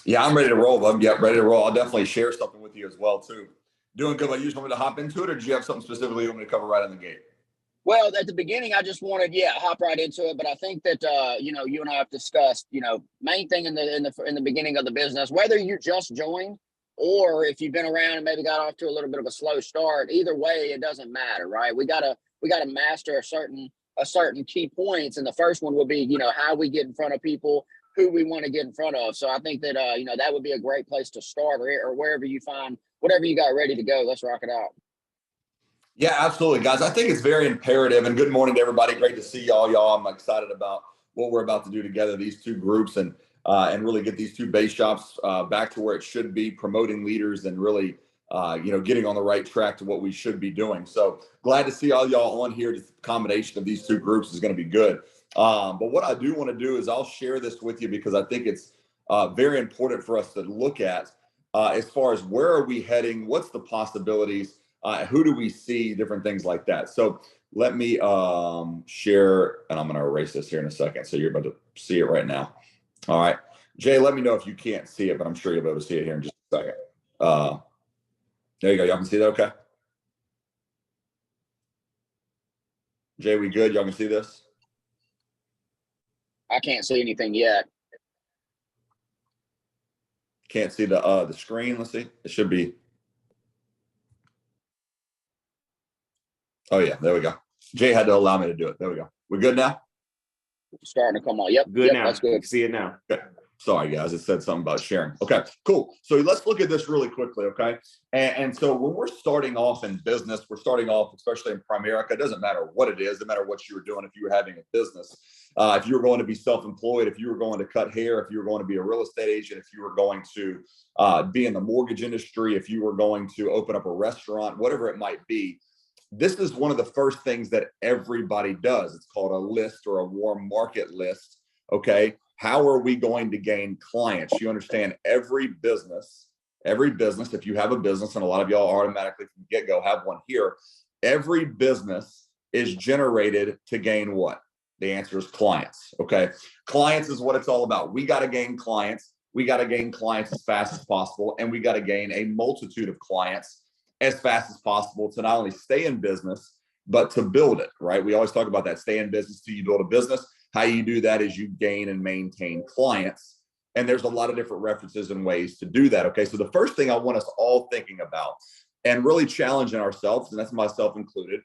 Yeah, I'm ready to roll. I'm ready to roll. I'll definitely share something with you as well too. Doing good. But you just want me to hop into it, or do you have something specifically you want me to cover right on the gate? Well, at the beginning, I just wanted, hop right into it. But I think that you and I have discussed, main thing in the beginning of the business, whether you just joined or if you've been around and maybe got off to a little bit of a slow start. Either way, it doesn't matter, right? We gotta master a certain key points, and the first one will be, how we get in front of people, who we want to get in front of. So I think that that would be a great place to start, or wherever you find whatever you got ready to go. Let's rock it out. Yeah, absolutely, guys. I think it's very imperative. And good morning to everybody. Great to see y'all. I'm excited about what we're about to do together, these two groups, and really get these two base shops back to where it should be, promoting leaders and really getting on the right track to what we should be doing. So glad to see all y'all on here. Just the combination of these two groups is going to be good. But what I do want to do is I'll share this with you because I think it's very important for us to look at as far as where are we heading, what's the possibilities. Who do we see, different things like that. So let me share, and I'm going to erase this here in a second. So you're about to see it right now. All right. Jay, let me know if you can't see it, but I'm sure you'll be able to see it here in just a second. There you go. Y'all can see that okay? Jay, we good? Y'all can see this? I can't see anything yet. Can't see the screen. Let's see. It should be. Oh, yeah, there we go. Jay had to allow me to do it. There we go. We're good now? Starting to come on. Yep. Good now. That's good. See it now. Okay. Sorry, guys. It said something about sharing. Okay, cool. So let's look at this really quickly, okay? And so when we're starting off in business, we're starting off, especially in Primerica, it doesn't matter what it is, no matter what you were doing, if you were having a business, if you were going to be self-employed, if you were going to cut hair, if you were going to be a real estate agent, if you were going to be in the mortgage industry, if you were going to open up a restaurant, whatever it might be, this is one of the first things that everybody does. It's called a list or a warm market list. Okay. How are we going to gain clients? You understand every business, if you have a business, and a lot of y'all automatically from the get-go have one here, every business is generated to gain what? The answer is clients. Okay. Clients is what it's all about. We got to gain clients. We got to gain clients as fast as possible. And we got to gain a multitude of clients as fast as possible to not only stay in business, but to build it, right? We always talk about that, stay in business till you build a business. How you do that is you gain and maintain clients. And there's a lot of different references and ways to do that. Okay. So the first thing I want us all thinking about and really challenging ourselves, and that's myself included,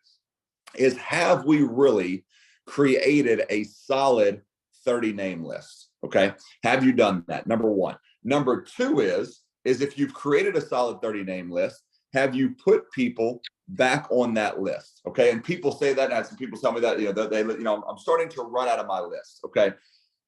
is have we really created a solid 30 name list? Okay. Have you done that? Number one. Number two is if you've created a solid 30 name list, have you put people back on that list? Okay. And people say that, and I had some people tell me that, I'm starting to run out of my list. Okay.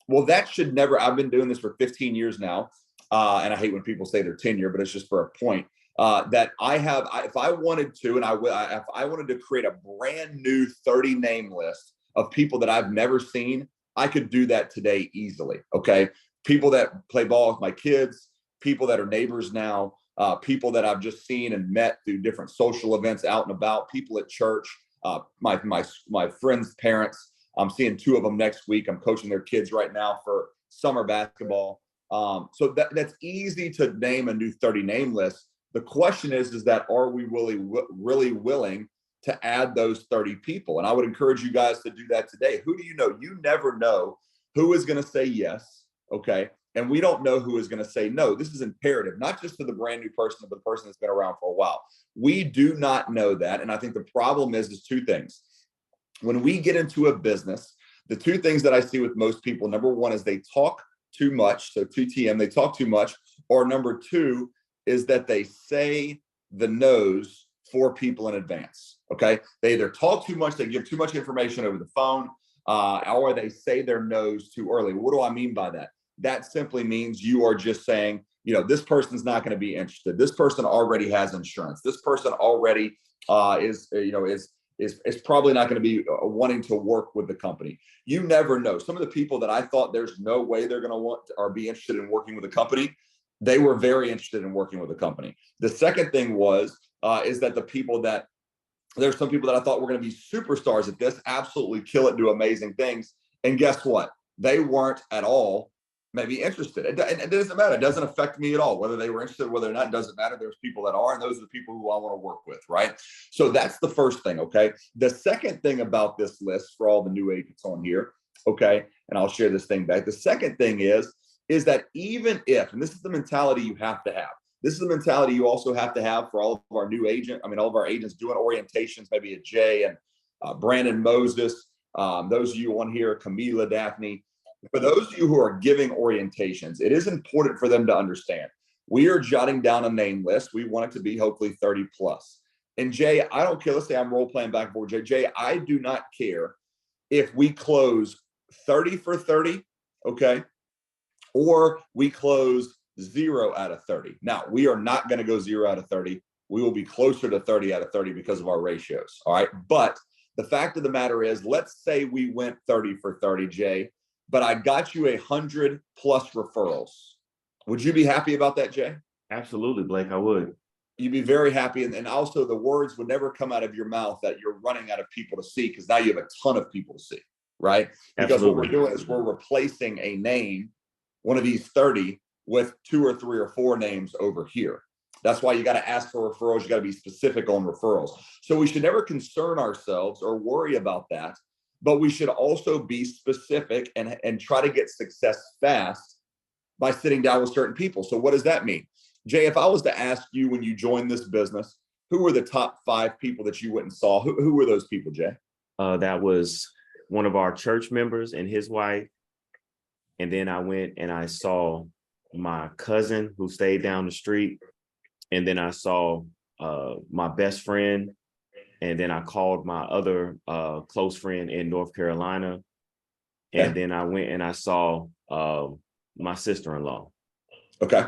Well, that should never, I've been doing this for 15 years now. And I hate when people say their tenure, but it's just for a point that if I wanted to, and if I wanted to create a brand new 30 name list of people that I've never seen, I could do that today easily. Okay. People that play ball with my kids, people that are neighbors now, people that I've just seen and met through different social events out and about, people at church, my friends' parents. I'm seeing two of them next week. I'm coaching their kids right now for summer basketball. So that's easy to name a new 30 name list. The question is that are we really willing to add those 30 people? And I would encourage you guys to do that today. Who do you know? You never know who is going to say yes. Okay. And we don't know who is going to say no. This is imperative, not just to the brand new person, but the person that's been around for a while. We do not know that. And I think the problem is two things. When we get into a business, the two things that I see with most people, number one is they talk too much. So 2TM, they talk too much. Or number two is that they say the no's for people in advance. Okay. They either talk too much, they give too much information over the phone, or they say their no's too early. What do I mean by that? That simply means you are just saying, this person's not going to be interested. This person already has insurance. This person already is probably not going to be wanting to work with the company. You never know. Some of the people that I thought there's no way they're going to want or be interested in working with a company, they were very interested in working with a company. The second thing is that there's some people that I thought were going to be superstars at this, absolutely kill it, do amazing things. And guess what? They weren't at all. maybe interested. It doesn't matter. It doesn't affect me at all. Whether they were interested, whether or not, doesn't matter. There's people that are, and those are the people who I want to work with, right? So that's the first thing, okay? The second thing about this list for all the new agents on here, okay, and I'll share this thing back. The second thing is that even if, and this is the mentality you have to have, this is the mentality you also have to have for all of our new all of our agents doing orientations, maybe a Jay and Brandon Moses, those of you on here, Camila, Daphne. For those of you who are giving orientations, it is important for them to understand. We are jotting down a name list. We want it to be hopefully 30 plus. And Jay, I don't care. Let's say I'm role playing back and forth. Jay, I do not care if we close 30 for 30, okay? Or we close 0 out of 30. Now, we are not going to go 0 out of 30. We will be closer to 30 out of 30 because of our ratios, all right? But the fact of the matter is, let's say we went 30 for 30, Jay, but I got you 100 plus referrals. Would you be happy about that, Jay? Absolutely, Blake, I would. You'd be very happy. And also the words would never come out of your mouth that you're running out of people to see, because now you have a ton of people to see, right? Because Absolutely. what we're doing is we're replacing a name, one of these 30, with 2 or 3 or 4 names over here. That's why you got to ask for referrals. You got to be specific on referrals. So we should never concern ourselves or worry about that, but we should also be specific and try to get success fast by sitting down with certain people. So what does that mean? Jay, if I was to ask you when you joined this business, who were the top 5 people that you went and saw? Who were those people, Jay? That was one of our church members and his wife. And then I went and I saw my cousin who stayed down the street. And then I saw my best friend. And then I called my other close friend in North Carolina. And Okay. then I went and I saw my sister-in-law. Okay.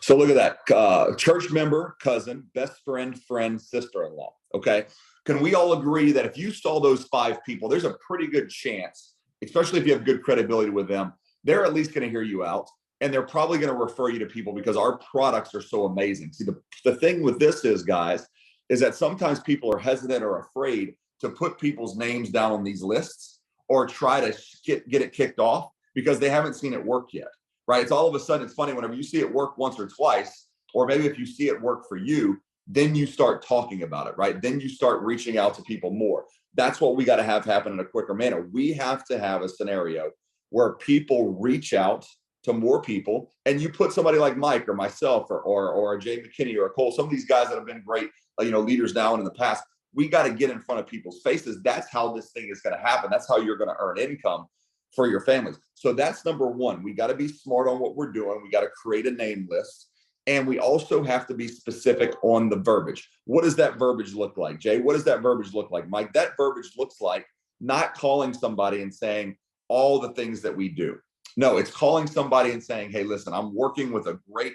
So look at that. Church member, cousin, best friend, sister-in-law. Okay. Can we all agree that if you saw those 5 people, there's a pretty good chance, especially if you have good credibility with them, they're at least going to hear you out. And they're probably going to refer you to people because our products are so amazing. See, the thing with this is, guys, is that sometimes people are hesitant or afraid to put people's names down on these lists or try to get it kicked off because they haven't seen it work yet, right? It's all of a sudden, it's funny whenever you see it work once or twice, or maybe if you see it work for you, then you start talking about it, right? Then you start reaching out to people more. That's what we got to have happen in a quicker manner. We have to have a scenario where people reach out to more people, and you put somebody like Mike or myself or Jay McKinney or Cole, some of these guys that have been great, leaders now and in the past. We got to get in front of people's faces. That's how this thing is going to happen. That's how you're going to earn income for your families. So that's number one. We got to be smart on what we're doing. We got to create a name list, and we also have to be specific on the verbiage. What does that verbiage look like, Jay? What does that verbiage look like, Mike? That verbiage looks like not calling somebody and saying all the things that we do. No, it's calling somebody and saying, hey, listen, I'm working with a great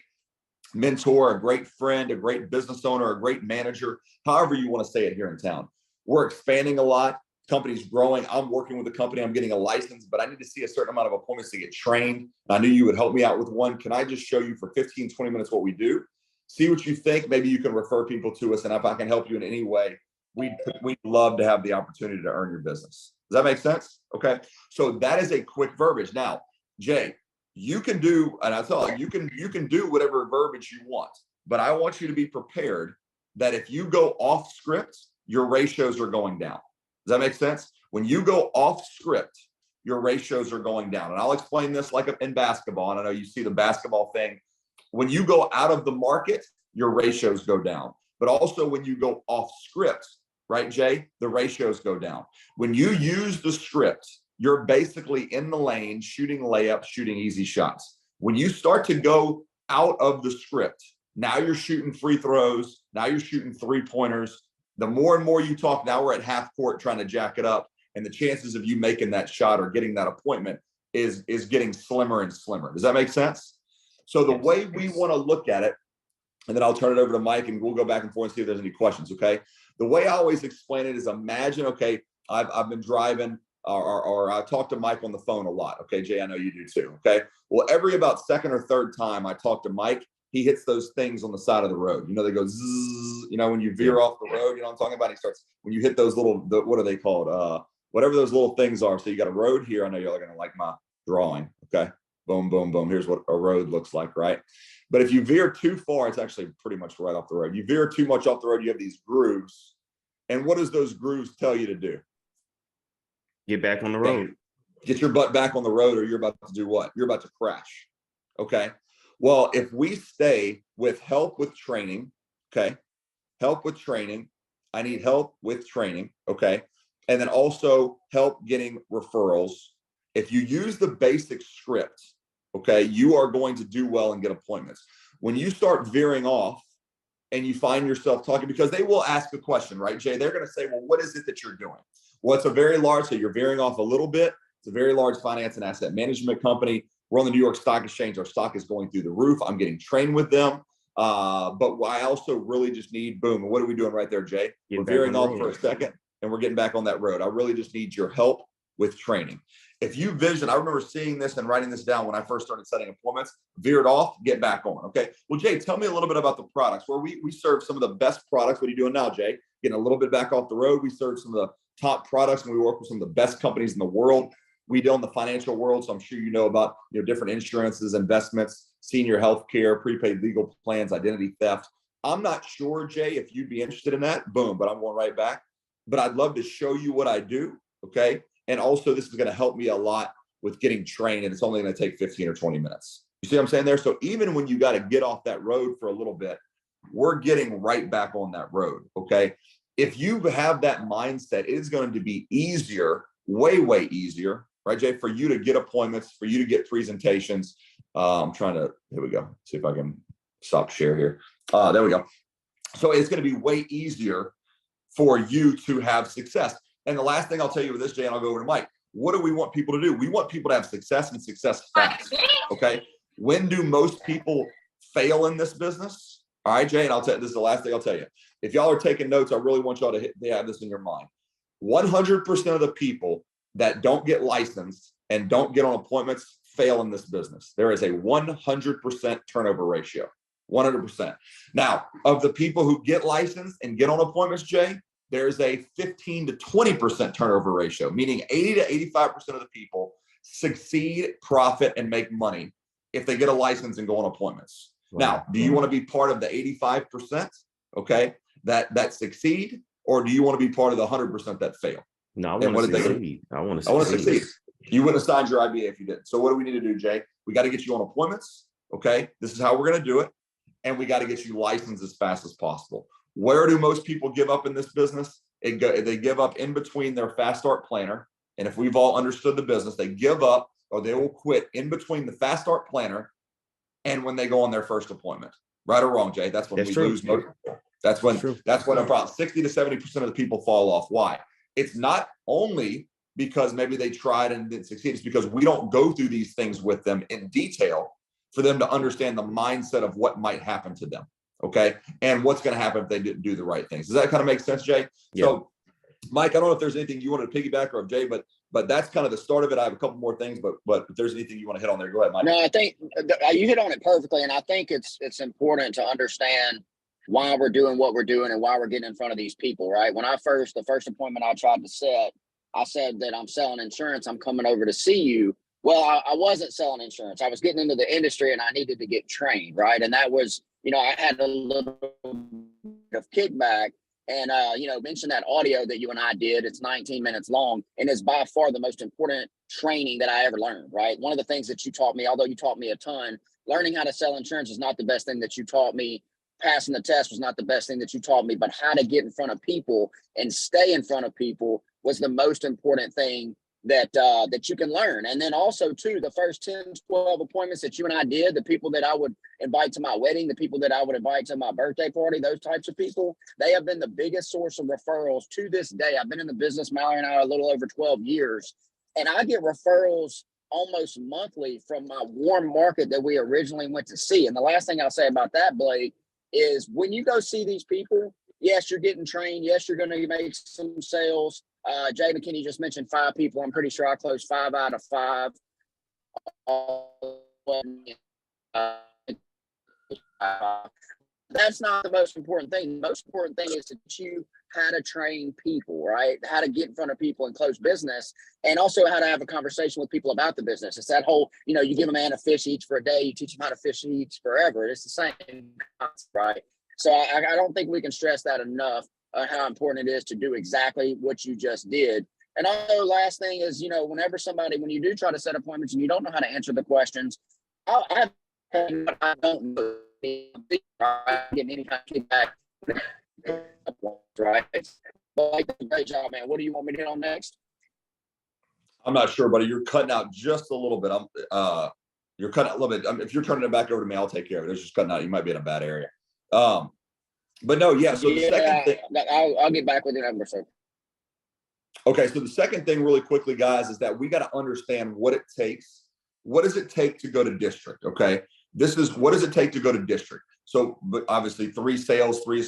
mentor, a great friend, a great business owner, a great manager, however you want to say it here in town. We're expanding a lot. Company's growing. I'm working with a company. I'm getting a license, but I need to see a certain amount of appointments to get trained. I knew you would help me out with one. Can I just show you for 15, 20 minutes what we do? See what you think. Maybe you can refer people to us. And if I can help you in any way, we'd love to have the opportunity to earn your business. Does that make sense? Okay. So that is a quick verbiage. Now, Jay, you can do, and I tell you, you can do whatever verbiage you want, but I want you to be prepared that if you go off script, your ratios are going down. Does that make sense? When you go off script, your ratios are going down. And I'll explain this like in basketball. And I know you see the basketball thing. When you go out of the market, your ratios go down. But also when you go off script, right, Jay, the ratios go down. When you use the script, you're basically in the lane, shooting layups, shooting easy shots. When you start to go out of the script, now you're shooting free throws. Now you're shooting 3-pointers. The more and more you talk, now we're at half court trying to jack it up. And the chances of you making that shot or getting that appointment is getting slimmer and slimmer. Does that make sense? So the way we want to look at it, and then I'll turn it over to Mike and we'll go back and forth and see if there's any questions, okay? The way I always explain it is imagine, okay, I've been driving or I talk to Mike on the phone a lot. Okay, Jay, I know you do too, okay? Well, every about second or third time I talk to Mike, he hits those things on the side of the road. They go zzz, when you veer off the road, what I'm talking about? He starts, when you hit those little, what are they called? Whatever those little things are. So you got a road here. I know you're going to like my drawing, okay? boom, boom, boom. Here's what a road looks like, right? But if you veer too far, it's actually pretty much right off the road. You veer too much off the road, you have these grooves. And what does those grooves tell you to do? Get back on the road. Get your butt back on the road, or you're about to do what? You're about to crash. Okay. Well, if we stay with help with training, okay, help with training, I need help with training, okay, and then also help getting referrals. If you use the basic script, okay, you are going to do well and get appointments. When you start veering off and you find yourself talking, because they will ask a question, right, Jay? They're going to say, well, what is it that you're doing? Well, it's a very large, so you're veering off a little bit. It's a very large finance and asset management company. We're on the New York Stock Exchange. Our stock is going through the roof. I'm getting trained with them. But I also really just need, boom. And what are we doing right there, Jay? We're veering off for a second and we're getting back on that road. I really just need your help with training. If you vision, I remember seeing this and writing this down when I first started setting appointments, veered off, get back on. Okay. Well, Jay, tell me a little bit about the products where we serve some of the best products. What are you doing now, Jay? Getting a little bit back off the road. We serve some of the top products and we work with some of the best companies in the world. We deal in the financial world, so I'm sure you know about different insurances, investments, senior health care, prepaid legal plans, identity theft. I'm not sure, Jay, if you'd be interested in that. Boom, but I'm going right back. But I'd love to show you what I do, okay? And also, this is going to help me a lot with getting trained, and it's only going to take 15 or 20 minutes. You see what I'm saying there? So even when you got to get off that road for a little bit, we're getting right back on that road, okay? If you have that mindset, it is going to be easier, way, way easier, right, Jay, for you to get appointments, for you to get presentations. I'm trying to, here we go. See if I can stop share here. There we go. So it's going to be way easier for you to have success. And the last thing I'll tell you with this, Jay, and I'll go over to Mike. What do we want people to do? We want people to have success and success fast. Okay. When do most people fail in this business? All right, Jay, and I'll tell you, this is the last thing I'll tell you. If y'all are taking notes, I really want y'all to have this in your mind. 100% of the people that don't get licensed and don't get on appointments fail in this business. There is a 100% turnover ratio, 100%. Now, of the people who get licensed and get on appointments, Jay, there's a 15 to 20% turnover ratio, meaning 80 to 85% of the people succeed, profit, and make money if they get a license and go on appointments. Wow. Now, do you want to be part of the 85%, okay, that succeed, or do you want to be part of the 100% that fail? No, I want to succeed. I want to succeed. You wouldn't have signed your IBA if you didn't. So what do we need to do, Jay? We got to get you on appointments. Okay. This is how we're going to do it. And we got to get you licensed as fast as possible. Where do most people give up in this business? They give up in between their fast start planner. And if we've all understood the business, they give up or they will quit in between the fast start planner and when they go on their first appointment. Right or wrong, Jay? That's when we lose most. That's when about 60 to 70% of the people fall off. Why? It's not only because maybe they tried and didn't succeed. It's because we don't go through these things with them in detail for them to understand the mindset of what might happen to them. Okay. And what's going to happen if they didn't do the right things. Does that kind of make sense, Jay? Yeah. So, Mike, I don't know if there's anything you want to piggyback or Jay, but that's kind of the start of it. I have a couple more things, but if there's anything you want to hit on there, go ahead, Mike. No, I think you hit on it perfectly. And I think it's important to understand why we're doing what we're doing and why we're getting in front of these people, right? When the first appointment I tried to set, I said that I'm selling insurance. I'm coming over to see you. Well, I wasn't selling insurance. I was getting into the industry and I needed to get trained, right? And that was, I had a little bit of kickback and, mentioned that audio that you and I did. It's 19 minutes long and is by far the most important training that I ever learned, right? One of the things that you taught me, although you taught me a ton, learning how to sell insurance is not the best thing that you taught me. Passing the test was not the best thing that you taught me, but how to get in front of people and stay in front of people was the most important thing that you can learn. And then also too, the first 10, 12 appointments that you and I did, the people that I would invite to my wedding, the people that I would invite to my birthday party, those types of people, they have been the biggest source of referrals to this day. I've been in the business, Mallory and I, a little over 12 years, and I get referrals almost monthly from my warm market that we originally went to see. And the last thing I'll say about that, Blake, is when you go see these people, yes, you're getting trained. Yes, you're going to make some sales. Jay McKinney just mentioned 5 people. I'm pretty sure I closed 5 out of 5. that's not the most important thing. The most important thing is to teach you how to train people, right? How to get in front of people and close business, and also how to have a conversation with people about the business. It's that whole, you give a man a fish eats for a day, you teach him how to fish eats forever. It's the same concept, right? So I don't think we can stress that enough, how important it is to do exactly what you just did. And also, last thing is, when you do try to set appointments and you don't know how to answer the questions, I don't know. Getting any kind of feedback, right? But great job, man. What do you want me to hit on next? I'm not sure, buddy. You're cutting out just a little bit. You're cutting out a little bit. If you're turning it back over to me, I'll take care of it. It's just cutting out. You might be in a bad area. But no, yeah. So the second thing, I'll get back with you number, sir. Okay, so the second thing, really quickly, guys, is that we got to understand what it takes. What does it take to go to district? Okay, what does it take to go to district? So, but obviously, 4 sales, 4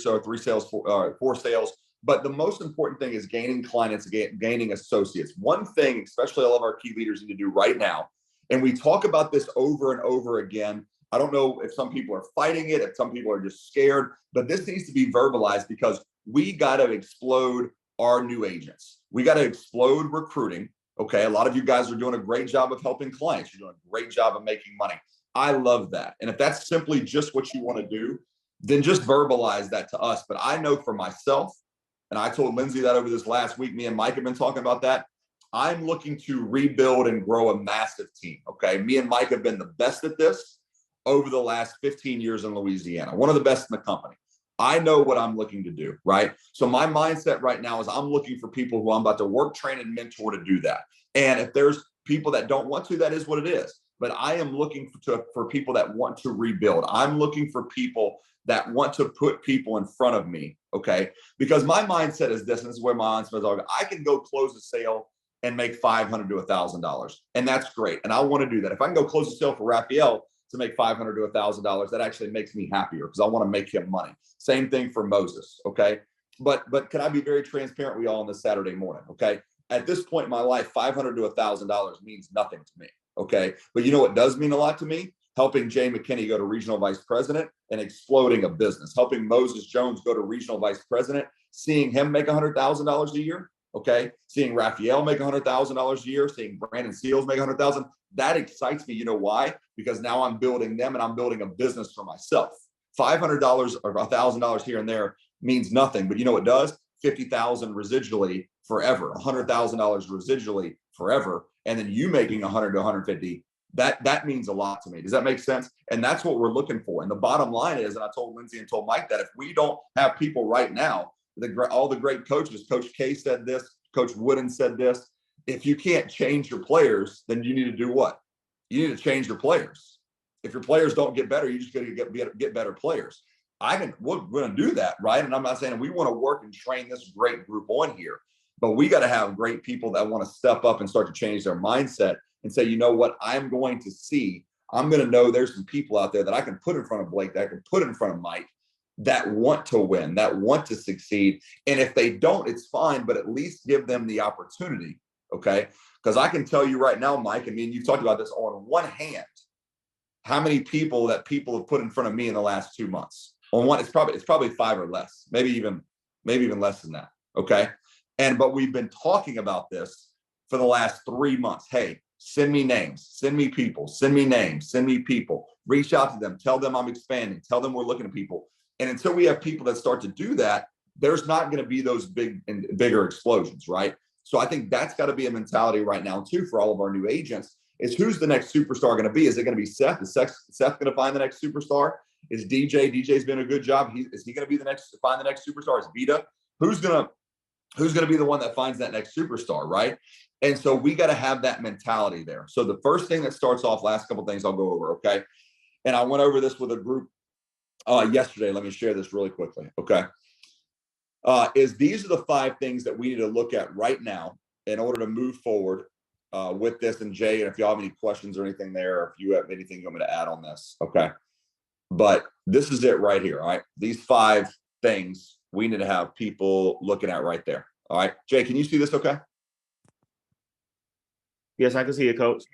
sales. But the most important thing is gaining clients, gaining associates. One thing, especially all of our key leaders need to do right now, and we talk about this over and over again. I don't know if some people are fighting it, if some people are just scared, but this needs to be verbalized because we got to explode our new agents. We got to explode recruiting. Okay. A lot of you guys are doing a great job of helping clients. You're doing a great job of making money. I love that. And if that's simply just what you want to do, then just verbalize that to us. But I know for myself, and I told Lindsay that over this last week, me and Mike have been talking about that. I'm looking to rebuild and grow a massive team. Okay. Me and Mike have been the best at this over the last 15 years in Louisiana, one of the best in the company. I know what I'm looking to do, right? So my mindset right now is I'm looking for people who I'm about to work, train, and mentor to do that. And if there's people that don't want to, that is what it is. But I am looking for people that want to rebuild. I'm looking for people that want to put people in front of me, okay? Because my mindset is this, and this is where my mindset is. I can go close a sale and make $500 to $1,000, and that's great. And I want to do that. If I can go close a sale for Raphael to make $500 to $1,000, that actually makes me happier because I want to make him money. Same thing for Moses, okay? But can I be very transparent with y'all on this Saturday morning, okay? At this point in my life, $500 to $1,000 means nothing to me, okay? But you know what does mean a lot to me? Helping Jay McKinney go to regional vice president and exploding a business. Helping Moses Jones go to regional vice president, seeing him make $100,000 a year, okay? Seeing Raphael make $100,000 a year, seeing Brandon Seals make $100,000. That excites me. You know why? Because now I'm building them and I'm building a business for myself. $500 or $1,000 here and there means nothing, but you know what does? $50,000 residually forever, $100,000 residually forever, and then you making 100 to 150. That means a lot to me. Does that make sense? And that's what we're looking for. And the bottom line is, and I told Lindsay and told Mike that if we don't have people right now, all the great coaches, Coach K said this, Coach Wooden said this. If you can't change your players, then you need to do what? You need to change your players. If your players don't get better, you just got to get better players. We're going to do that, right? And I'm not saying we want to work and train this great group on here, but we got to have great people that want to step up and start to change their mindset and say, you know what, I'm going to know there's some people out there that I can put in front of Blake, that I can put in front of Mike, that want to win, that want to succeed. And if they don't, it's fine, but at least give them the opportunity. Okay. Because I can tell you right now, Mike, I mean, you've talked about this on one hand, how many people have put in front of me in the last 2 months. On one, it's probably 5 or less, maybe even less than that. Okay. But we've been talking about this for the last 3 months. Hey, send me names, send me people, send me names, send me people, reach out to them, tell them I'm expanding, tell them we're looking at people. And until we have people that start to do that, there's not going to be those bigger explosions, right? So I think that's got to be a mentality right now too for all of our new agents is who's the next superstar going to be? Is it going to be Seth? Is Seth going to find the next superstar? Is DJ? DJ's been a good job. Is he going to be find the next superstar? Is Vita? Who's going to be the one that finds that next superstar, right? And so we got to have that mentality there. So the first thing that starts off, last couple of things I'll go over, okay? And I went over this with a group yesterday. Let me share this really quickly, okay? These are the 5 things that we need to look at right now in order to move forward with this. And Jay, and if y'all have any questions or anything there, or if you have anything you want me to add on this, okay? But this is it right here, all right? These 5 things we need to have people looking at right there, all right? Jay, can you see this okay? Yes, I can see it, Coach.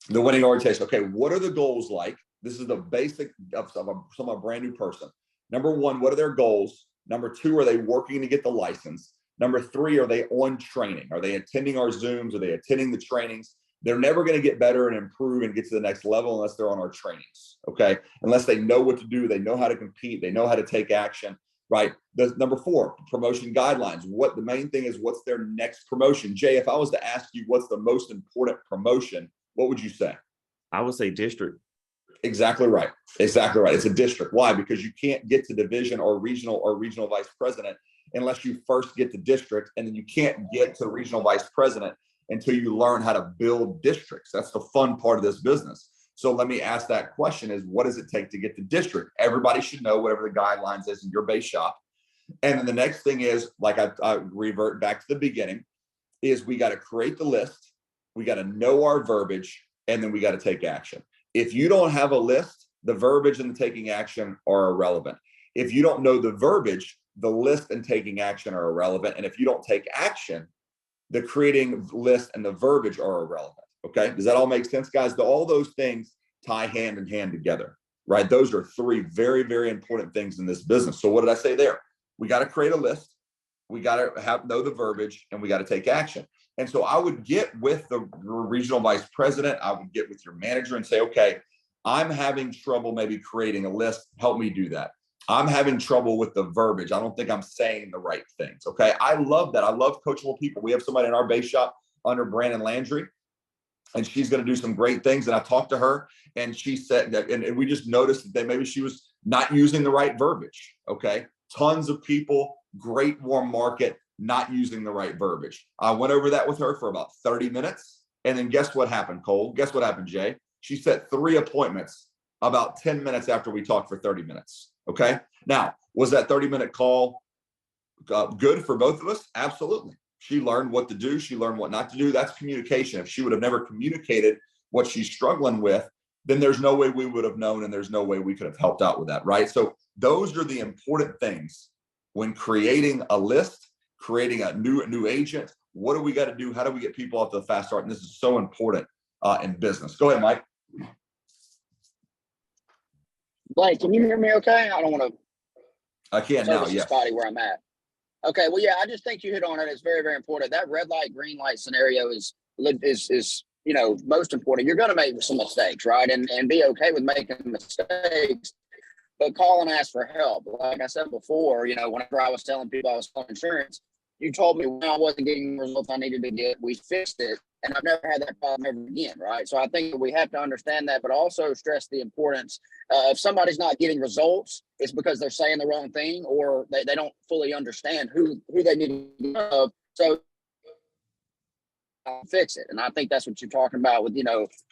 The winning orientation. Okay, what are the goals like This is the basic of some brand new person. Number one, what are their goals? Number two, are they working to get the license? Number three, are they on training? Are they attending our Zooms? Are they attending the trainings? They're never going to get better and improve and get to the next level unless they're on our trainings, okay? Unless they know what to do, they know how to compete, they know how to take action, right? Number four, promotion guidelines. What the main thing is, what's their next promotion? Jay, if I was to ask you what's the most important promotion, what would you say? I would say district. Exactly right. Exactly right. It's a district. Why? Because you can't get to division or regional vice president unless you first get to district, and then you can't get to regional vice president until you learn how to build districts. That's the fun part of this business. So let me ask that question is, what does it take to get to district? Everybody should know whatever the guidelines is in your base shop. And then the next thing is, like I revert back to the beginning, is we got to create the list. We got to know our verbiage, and then we got to take action. If you don't have a list, the verbiage and the taking action are irrelevant. If you don't know the verbiage, the list and taking action are irrelevant. And if you don't take action, the creating list and the verbiage are irrelevant. Okay. Does that all make sense, guys? All those things tie hand in hand together, right? Those are three very, very important things in this business. So what did I say there? We got to create a list. We got to know the verbiage, and we got to take action. And so I would get with the regional vice president. I would get with your manager and say, okay, I'm having trouble maybe creating a list. Help me do that. I'm having trouble with the verbiage. I don't think I'm saying the right things. Okay. I love that. I love coachable people. We have somebody in our base shop under Brandon Landry, and she's going to do some great things. And I talked to her, and she said that, and we just noticed that maybe she was not using the right verbiage. Okay. Tons of people, great warm market, not using the right verbiage. I went over that with her for about 30 minutes. And then guess what happened, Cole? Guess what happened, Jay? She set 3 appointments about 10 minutes after we talked for 30 minutes. Okay. Now, was that 30-minute call good for both of us? Absolutely. She learned what to do. She learned what not to do. That's communication. If she would have never communicated what she's struggling with, then there's no way we would have known, and there's no way we could have helped out with that, right? So those are the important things when creating a list, creating a new agent. What do we got to do? How do we get people off to the fast start? And this is so important in business. Go ahead, Mike. Blake, can you hear me okay? I don't want to. I can now, yes. Spotty where I'm at. Okay, well, yeah, I just think you hit on it. It's very, very important. That red light, green light scenario is most important. You're going to make some mistakes, right? And be okay with making mistakes, but call and ask for help. Like I said before, whenever I was telling people I was selling insurance, you told me when I wasn't getting the results I needed to get, we fixed it, and I've never had that problem ever again, right? So I think that we have to understand that, but also stress the importance. If somebody's not getting results, it's because they're saying the wrong thing, or they don't fully understand who they need to know. So fix it. And I think that's what you're talking about with,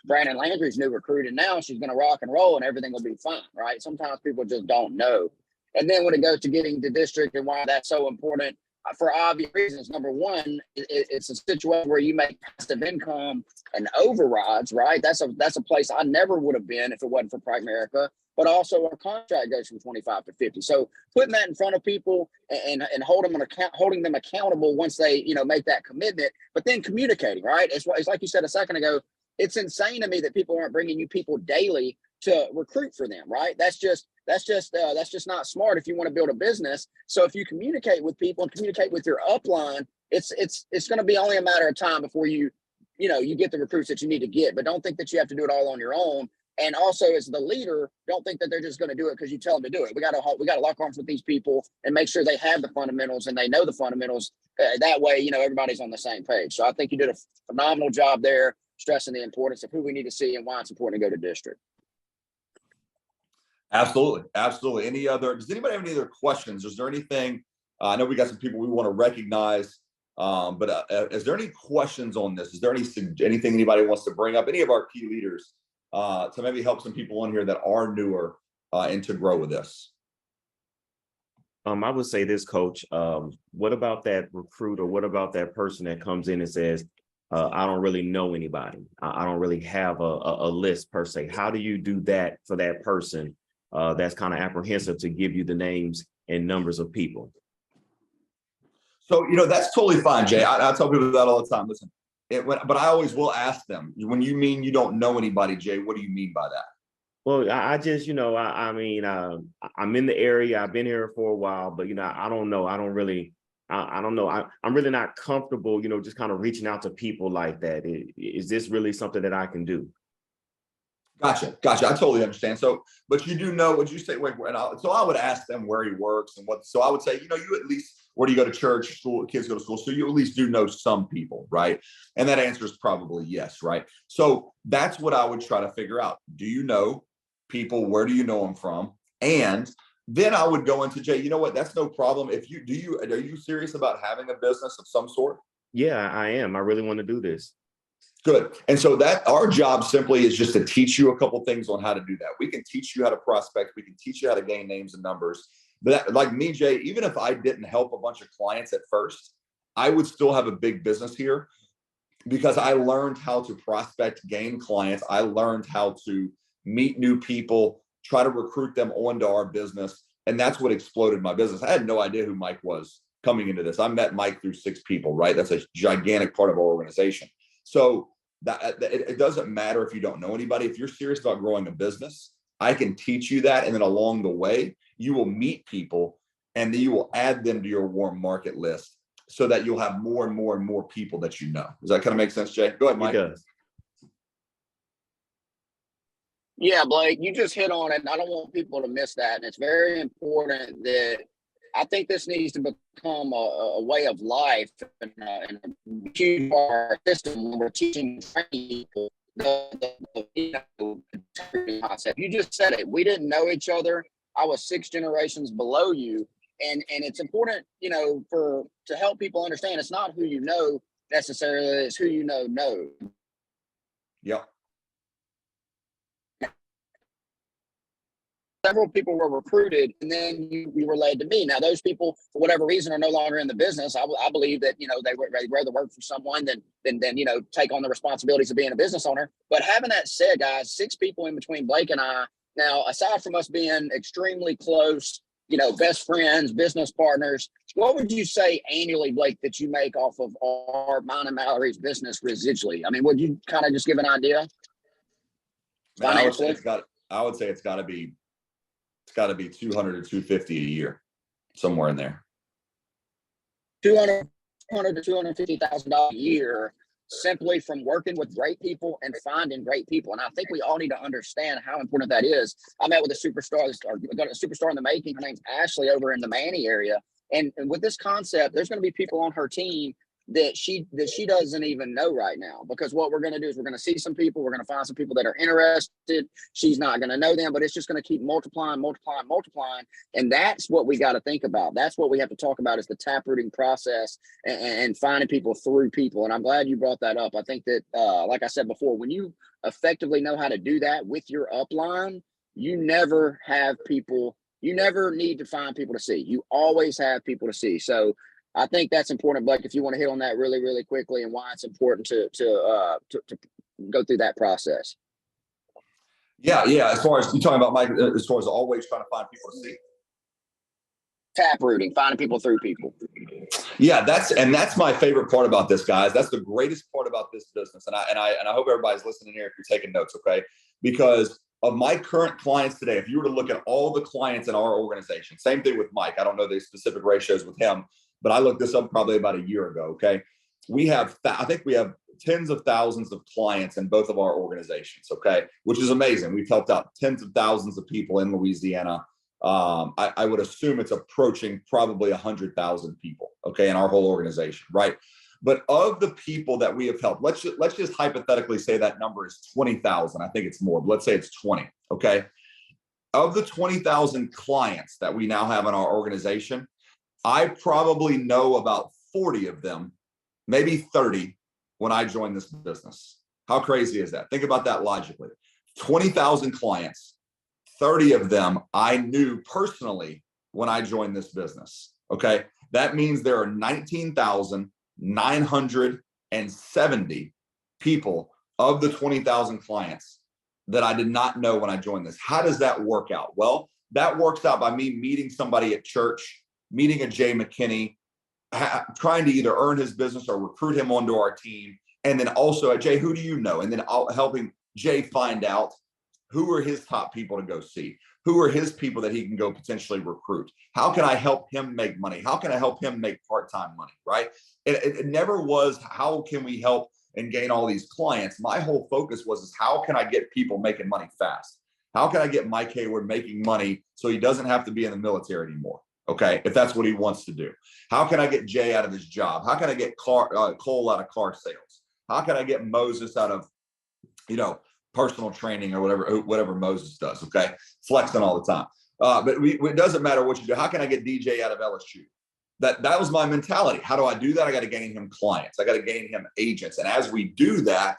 Brandon Landry's new recruit, and now she's going to rock and roll and everything will be fine, right? Sometimes people just don't know. And then when it goes to getting to district and why that's so important, for obvious reasons. Number one, it's a situation where you make passive income and overrides, right? That's a place I never would have been if it wasn't for Primerica. But also our contract goes from 25 to 50. So putting that in front of people and holding them accountable once they make that commitment, but then communicating, right? It's like you said a second ago. It's insane to me that people aren't bringing you people daily to recruit for them, right? That's just not smart if you want to build a business. So if you communicate with people and communicate with your upline, it's going to be only a matter of time before you get the recruits that you need to get. But don't think that you have to do it all on your own. And also, as the leader, don't think that they're just going to do it because you tell them to do it. We got to lock arms with these people and make sure they have the fundamentals and they know the fundamentals. That way, everybody's on the same page. So I think you did a phenomenal job there, stressing the importance of who we need to see and why it's important to go to district. Absolutely. Does anybody have any other questions? Is there anything? I know we got some people we want to recognize, but is there any questions on this? Is there anything anybody wants to bring up? Any of our key leaders to maybe help some people on here that are newer and to grow with this? I would say this, Coach. What about that recruit, or what about that person that comes in and says, I don't really know anybody. I don't really have a list per se. How do you do that for that person that's kind of apprehensive to give you the names and numbers of people? So, that's totally fine, Jay. I tell people that all the time. Listen, but I always will ask them, when you mean you don't know anybody, Jay, what do you mean by that? Well, I just, I mean, I'm in the area. I've been here for a while, but, I don't know. I don't really, I don't know. I'm really not comfortable, just kind of reaching out to people like that. Is this really something that I can do? Gotcha. I totally understand. So, but you do know, would you say, wait, so I would ask them where he works and what, so I would say, you at least, where do you go to church, school, kids go to school? So you at least do know some people, right? And that answer is probably yes, right? So that's what I would try to figure out. Do you know people? Where do you know them from? And then I would go into, Jay, you know what? That's no problem. Are you serious about having a business of some sort? Yeah, I am. I really want to do this. Good. And so that our job simply is just to teach you a couple things on how to do that. We can teach you how to prospect. We can teach you how to gain names and numbers. But like me, Jay, even if I didn't help a bunch of clients at first, I would still have a big business here because I learned how to prospect, gain clients. I learned how to meet new people, try to recruit them onto our business. And that's what exploded my business. I had no idea who Mike was coming into this. I met Mike through 6 people, right? That's a gigantic part of our organization. So that it doesn't matter if you don't know anybody. If you're serious about growing a business, I can teach you that. And then along the way, you will meet people and then you will add them to your warm market list so that you'll have more and more and more people that you know. Does that kind of make sense, Jay? Go ahead, Mike. It does. Yeah, Blake, you just hit on it. And I don't want people to miss that. And it's very important that I think this needs to become a way of life and a huge part of our system when we're teaching people the concept. You just said it. We didn't know each other. I was 6 generations below you. And it's important, to help people understand it's not who you know necessarily, it's who you know. Yep. Several people were recruited and then you relayed to me. Now, those people, for whatever reason, are no longer in the business. I believe that, they'd rather work for someone than take on the responsibilities of being a business owner. But having that said, guys, 6 people in between Blake and I. Now, aside from us being extremely close, best friends, business partners, what would you say annually, Blake, that you make off of mine and Mallory's business residually? I mean, would you kind of just give an idea? Man, I would say it's got to be 200 to 250 a year, somewhere in there. 200 to $250,000 a year, simply from working with great people and finding great people. And I think we all need to understand how important that is. I met with a superstar in the making. Her name's Ashley over in the Manny area. And with this concept, there's going to be people on her team that she doesn't even know right now, because what we're going to do is we're going to see some people, we're going to find some people that are interested. She's not going to know them, but it's just going to keep multiplying. And that's what we got to think about. That's what we have to talk about, is the taprooting process and finding people through people. And I'm glad you brought that up. I think that, like I said before, when you effectively know how to do that with your upline, you never need to find people to see. You always have people to see. So I think that's important, Blake, if you want to hit on that really, really quickly and why it's important to go through that process. Yeah. As far as you're talking about, Mike, as far as always trying to find people to see. Taprooting, finding people through people. Yeah, that's my favorite part about this, guys. That's the greatest part about this business. And I hope everybody's listening here if you're taking notes, okay? Because of my current clients today, if you were to look at all the clients in our organization, same thing with Mike. I don't know the specific ratios with him, but I looked this up probably about a year ago. Okay. I think we have tens of thousands of clients in both of our organizations. Okay. Which is amazing. We've helped out tens of thousands of people in Louisiana. I would assume it's approaching probably 100,000 people. Okay. In our whole organization. Right. But of the people that we have helped, let's just hypothetically say that number is 20,000. I think it's more, but let's say it's 20. Okay. Of the 20,000 clients that we now have in our organization, I probably know about 40 of them, maybe 30, when I joined this business. How crazy is that? Think about that logically. 20,000 clients, 30 of them I knew personally when I joined this business. Okay. That means there are 19,970 people of the 20,000 clients that I did not know when I joined this. How does that work out? Well, that works out by me meeting somebody at church, meeting a Jay McKinney, trying to either earn his business or recruit him onto our team. And then also, Jay, who do you know? And then helping Jay find out who are his top people to go see? Who are his people that he can go potentially recruit? How can I help him make money? How can I help him make part-time money, right? It never was, how can we help and gain all these clients? My whole focus was, is how can I get people making money fast? How can I get Mike Heyward making money so he doesn't have to be in the military anymore? Okay, if that's what he wants to do. How can I get Jay out of his job? How can I get Cole out of car sales? How can I get Moses out of, personal training or whatever Moses does? Okay, flexing all the time. But it doesn't matter what you do. How can I get DJ out of LSU? That was my mentality. How do I do that? I got to gain him clients. I got to gain him agents. And as we do that,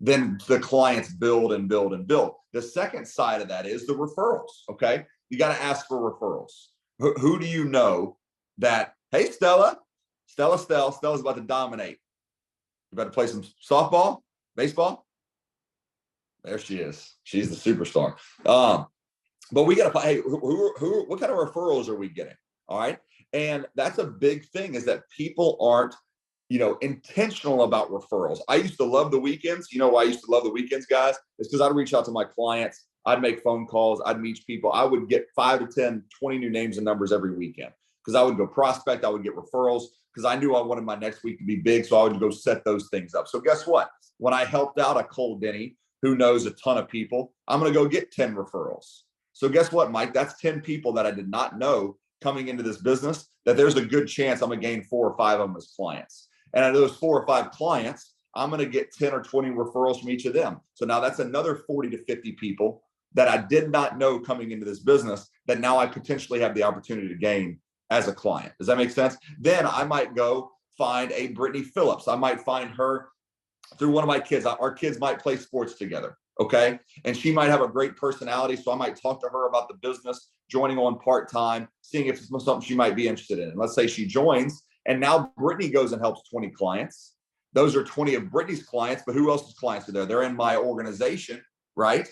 then the clients build and build and build. The second side of that is the referrals. Okay, you got to ask for referrals. Who do you know that, hey, Stella's about to dominate. You about to play some softball, baseball? There she is. She's the superstar. But we got to, hey, what kind of referrals are we getting? All right. And that's a big thing, is that people aren't, intentional about referrals. I used to love the weekends. You know why I used to love the weekends, guys? It's because I'd reach out to my clients. I'd make phone calls. I'd meet people. I would get 5 to 10, 20 new names and numbers every weekend, because I would go prospect. I would get referrals because I knew I wanted my next week to be big. So I would go set those things up. So guess what? When I helped out a Cole Denny, who knows a ton of people, I'm going to go get 10 referrals. So guess what, Mike? That's 10 people that I did not know coming into this business, that there's a good chance I'm going to gain 4 or 5 of them as clients. And out of those 4 or 5 clients, I'm going to get 10 or 20 referrals from each of them. So now that's another 40 to 50 people that I did not know coming into this business, that now I potentially have the opportunity to gain as a client. Does that make sense? Then I might go find a Brittany Phillips. I might find her through one of my kids. Our kids might play sports together. Okay. And she might have a great personality. So I might talk to her about the business, joining on part-time, seeing if it's something she might be interested in. And let's say she joins, and now Brittany goes and helps 20 clients. Those are 20 of Brittany's clients, but who else's clients are there? They're in my organization, right?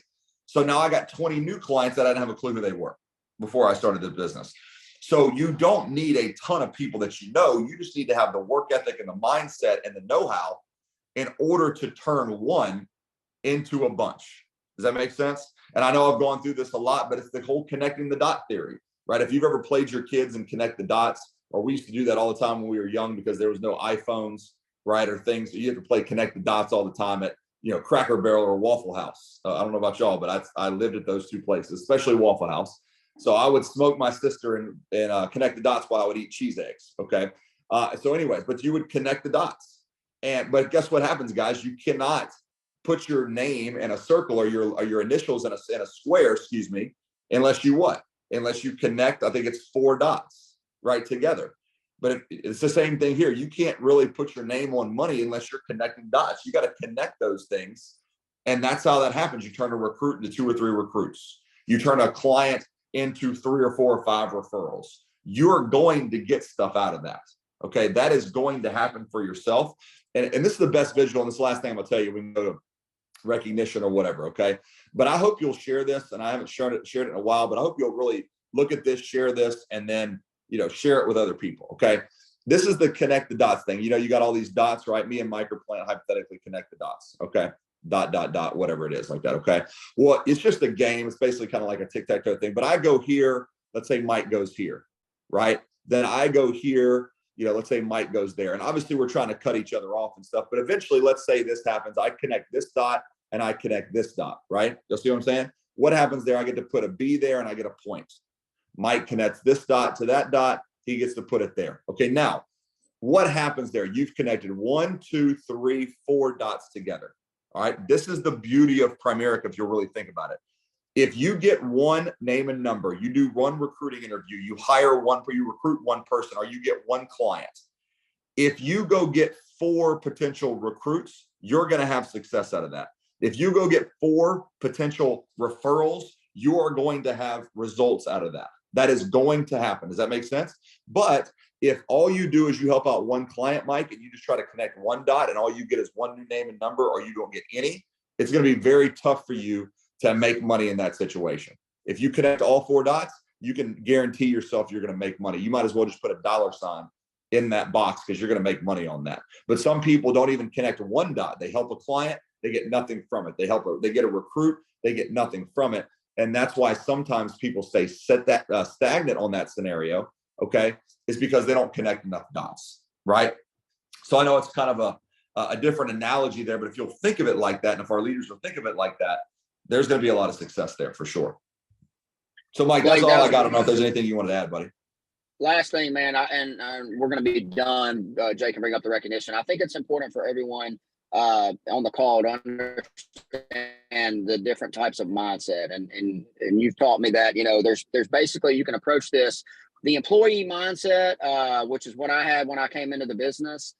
So now I got 20 new clients that I didn't have a clue who they were before I started the business. So you don't need a ton of people that you know. You just need to have the work ethic and the mindset and the know-how in order to turn one into a bunch. Does that make sense? And I know I've gone through this a lot, but it's the whole connecting the dot theory, right? If you've ever played your kids and connect the dots, or we used to do that all the time when we were young because there was no iPhones, right? Or things that you have to play connect the dots all the time at, Cracker Barrel or Waffle House. I don't know about y'all, but I lived at those two places, especially Waffle House. So I would smoke my sister and connect the dots while I would eat cheese eggs. Okay. So anyways, but you would connect the dots. But guess what happens, guys? You cannot put your name in a circle or your initials in a square, unless you connect, I think it's 4 dots right together. But it's the same thing here. You can't really put your name on money unless you're connecting dots. You got to connect those things. And that's how that happens. You turn a recruit into 2 or 3 recruits. You turn a client into 3 or 4 or 5 referrals. You're going to get stuff out of that. Okay. That is going to happen for yourself. And this is the best visual. And this last thing I'm going to tell you, we can go to recognition or whatever. Okay. But I hope you'll share this. And I haven't shared it in a while, but I hope you'll really look at this, share this, and then, share it with other people. Okay. This is the connect the dots thing. You got all these dots, right? Me and Mike are playing hypothetically connect the dots. Okay. Dot, whatever it is like that. Okay. Well, it's just a game. It's basically kind of like a tic-tac-toe thing, but I go here. Let's say Mike goes here, right? Then I go here. Let's say Mike goes there. And obviously we're trying to cut each other off and stuff, but eventually let's say this happens. I connect this dot and I connect this dot, right? You'll see what I'm saying? What happens there? I get to put a B there and I get a point. Mike connects this dot to that dot. He gets to put it there. Okay. Now what happens there? You've connected 1, 2, 3, 4 dots together. All right. This is the beauty of Primerica. If you really think about it, if you get one name and number, you do one recruiting interview, you recruit one person, or you get one client. If you go get 4 potential recruits, you're going to have success out of that. If you go get 4 potential referrals, you are going to have results out of that. That is going to happen. Does that make sense? But if all you do is you help out one client, Mike, and you just try to connect 1 dot and all you get is 1 new name and number, or you don't get any, it's going to be very tough for you to make money in that situation. If you connect all 4 dots, you can guarantee yourself you're going to make money. You might as well just put a $sign in that box because you're going to make money on that. But some people don't even connect 1 dot. They help a client they get nothing from it. They get a recruit, they get nothing from it. And that's why sometimes people stay stagnant on that scenario, okay, is because they don't connect enough dots, right? So I know it's kind of a different analogy there, but if you'll think of it like that, and if our leaders will think of it like that, there's going to be a lot of success there for sure. So Mike, that's all I got. I don't know if there's anything you wanted to add, buddy. Last thing, man, and we're going to be done. Jay can bring up the recognition. I think it's important for everyone on the call to understand the different types of mindset. And you've taught me that, there's basically, you can approach this, the employee mindset, which is what I had when I came into the business.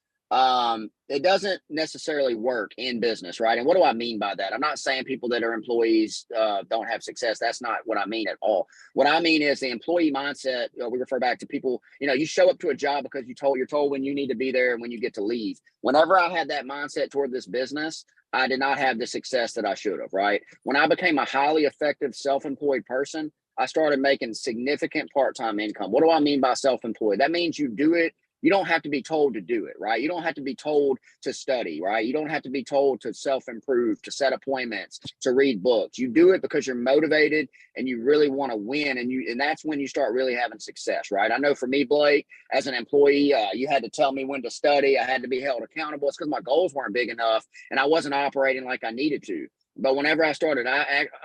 It doesn't necessarily work in business, right? And what do I mean by that? I'm not saying people that are employees don't have success. That's not what I mean at all. What I mean is the employee mindset. We refer back to people, you show up to a job because you're told when you need to be there and when you get to leave. Whenever I had that mindset toward this business, I did not have the success that I should have, right? When I became a highly effective self-employed person, I started making significant part-time income. What do I mean by self-employed? That means you do it. You don't have to be told to do it, right? You don't have to be told to study, right? You don't have to be told to self-improve, to set appointments, to read books. You do it because you're motivated and you really want to win. And that's when you start really having success, right? I know for me, Blake, as an employee, you had to tell me when to study. I had to be held accountable. It's because my goals weren't big enough and I wasn't operating like I needed to. But whenever I started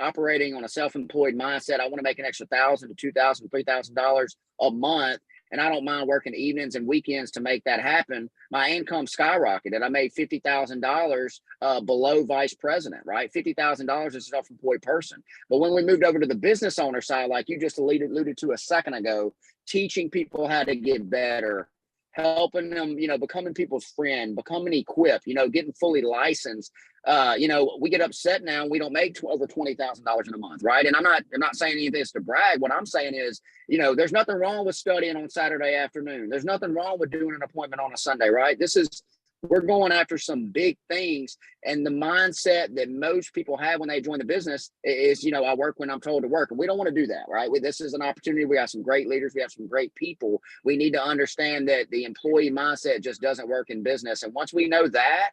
operating on a self-employed mindset, I want to make an extra $1,000 to $2,000, $3,000 a month. And I don't mind working evenings and weekends to make that happen. My income skyrocketed. I made $50,000 below vice president, right? $50,000 as a self-employed person. But when we moved over to the business owner side, like you just alluded to a second ago, teaching people how to get better, helping them, becoming people's friend, becoming equipped, getting fully licensed. We get upset now and we don't make over $20,000 in a month, right? And I'm not saying any of this to brag. What I'm saying is, there's nothing wrong with studying on Saturday afternoon. There's nothing wrong with doing an appointment on a Sunday, right? We're going after some big things. And the mindset that most people have when they join the business is, I work when I'm told to work. And we don't want to do that, right? This is an opportunity. We have some great leaders. We have some great people. We need to understand that the employee mindset just doesn't work in business. And once we know that,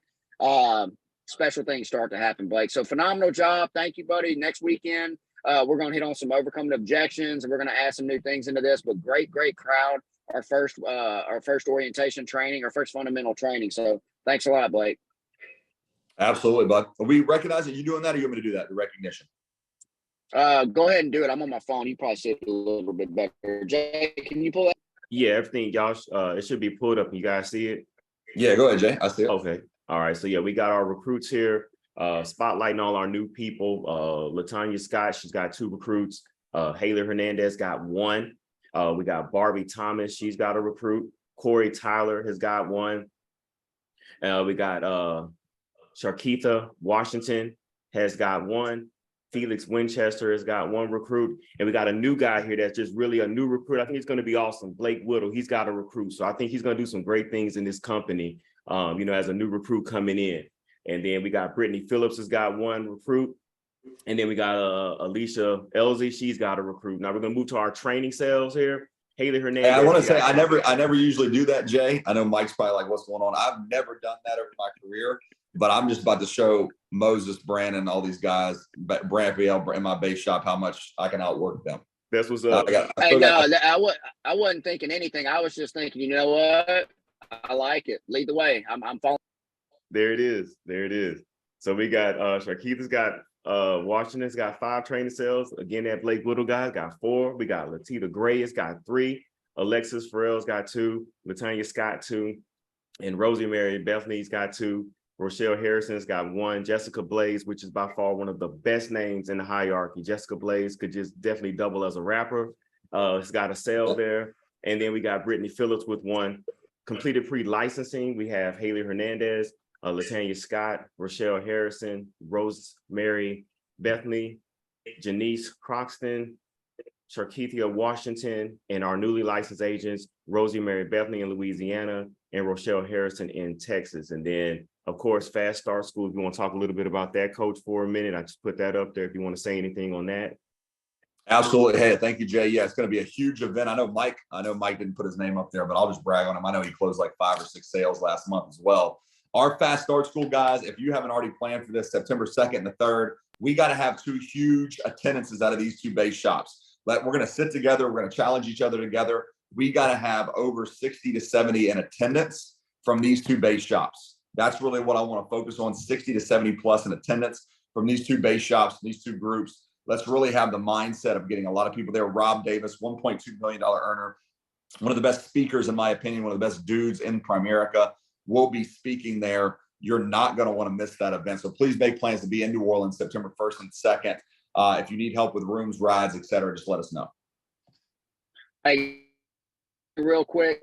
special things start to happen, Blake. So phenomenal job. Thank you, buddy. Next weekend, we're going to hit on some overcoming objections and we're going to add some new things into this, but great crowd. Our first orientation training, our first fundamental training. So thanks a lot, Blake. Absolutely, bud. Are we recognizing you doing that, or you want me to do that? The recognition. Go ahead and do it. I'm on my phone. You probably see it a little bit better. Jay, can you pull that? Yeah, everything, y'all. It should be pulled up. You guys see it? Yeah, go ahead, Jay. I see it. Okay. All right. So yeah, we got our recruits here, spotlighting all our new people. Latanya Scott, she's got 2 recruits. Haley Hernandez got 1. We got Barbie Thomas, she's got a recruit. Corey Tyler has got 1. We got Sharkeitha Washington has got 1. Felix Winchester has got 1 recruit. And we got a new guy here that's just really a new recruit. I think he's going to be awesome. Blake Whittle, he's got a recruit. So I think he's going to do some great things in this company, as a new recruit coming in. And then we got Brittany Phillips has got 1 recruit. And then we got Alicia Elsie, she's got a recruit. Now we're going to move to our training sales here. Haley Hernandez. Hey, I want to say I never usually do that, Jay. I know Mike's probably like, what's going on? I've never done that over my career, but I'm just about to show Moses, Brandon, all these guys, Brand BL in my base shop, how much I can outwork them. That's what's up. I wasn't thinking anything. I was just thinking, you know what? I like it. Lead the way. I'm following. There it is. So we got Sharkeitha's got Washington's got 5 training sales. Again, that Blake Whittle guy's got 4. We got Latita Gray has got 3. Alexis Farrell's got 2. Latanya Scott 2. And Rosie Mary Bethany's got 2. Rochelle Harrison's got 1. Jessica Blaze, which is by far one of the best names in the hierarchy. Jessica Blaze could just definitely double as a rapper. It's got a sale there. And then we got Brittany Phillips with 1. Completed pre-licensing. We have Haley Hernandez, Latanya Scott, Rochelle Harrison, Rosemary Bethany, Janice Croxton, Sharkeitha Washington, and our newly licensed agents, Rosie Mary Bethany in Louisiana and Rochelle Harrison in Texas. And then, of course, Fast Start School. If you want to talk a little bit about that, Coach, for a minute, I just put that up there if you want to say anything on that. Absolutely. Hey, thank you, Jay. Yeah, it's going to be a huge event. I know Mike didn't put his name up there, but I'll just brag on him. I know he closed like 5 or 6 sales last month as well Our Fast Start School guys, if you haven't already planned for this, September 2nd and the 3rd, we got to have 2 huge attendances out of these 2 base shops. We're going to sit together. We're going to challenge each other together. We got to have over 60 to 70 in attendance from these 2 base shops. That's really what I want to focus on, 60 to 70 plus in attendance from these 2 base shops, these 2 groups. Let's really have the mindset of getting a lot of people there. Rob Davis, $1.2 million earner, one of the best speakers, in my opinion, one of the best dudes in Primerica, will be speaking there. You're not going to want to miss that event. So please make plans to be in New Orleans September 1st and 2nd. If you need help with rooms, rides, et cetera, just let us know. Hey, real quick,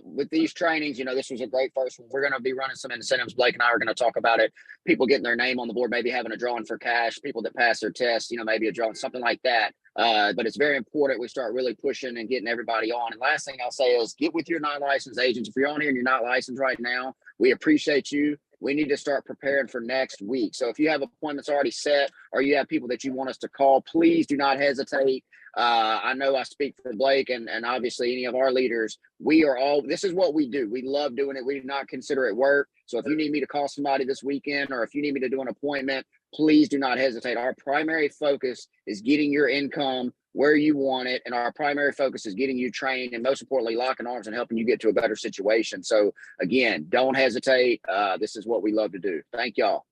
with these trainings, this was a great first one. We're going to be running some incentives. Blake and I are going to talk about it. People getting their name on the board, maybe having a drawing for cash, people that pass their test, maybe a drawing, something like that. But it's very important we start really pushing and getting everybody on. And last thing I'll say is get with your non-licensed agents. If you're on here and you're not licensed right now, we appreciate you. We need to start preparing for next week. So if you have appointments already set or you have people that you want us to call, please do not hesitate. I know I speak for Blake and obviously any of our leaders. This is what we do. We love doing it. We do not consider it work. So if you need me to call somebody this weekend or if you need me to do an appointment, please do not hesitate. Our primary focus is getting your income where you want it. And our primary focus is getting you trained and most importantly, locking arms and helping you get to a better situation. So again, don't hesitate. This is what we love to do. Thank y'all.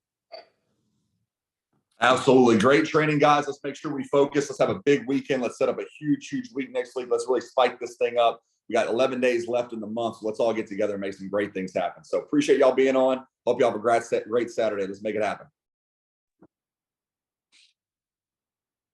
Absolutely. Great training, guys. Let's make sure we focus. Let's have a big weekend. Let's set up a huge week next week. Let's really spike this thing up. We got 11 days left in the month. So let's all get together and make some great things happen. So appreciate y'all being on. Hope y'all have a great Saturday. Let's make it happen.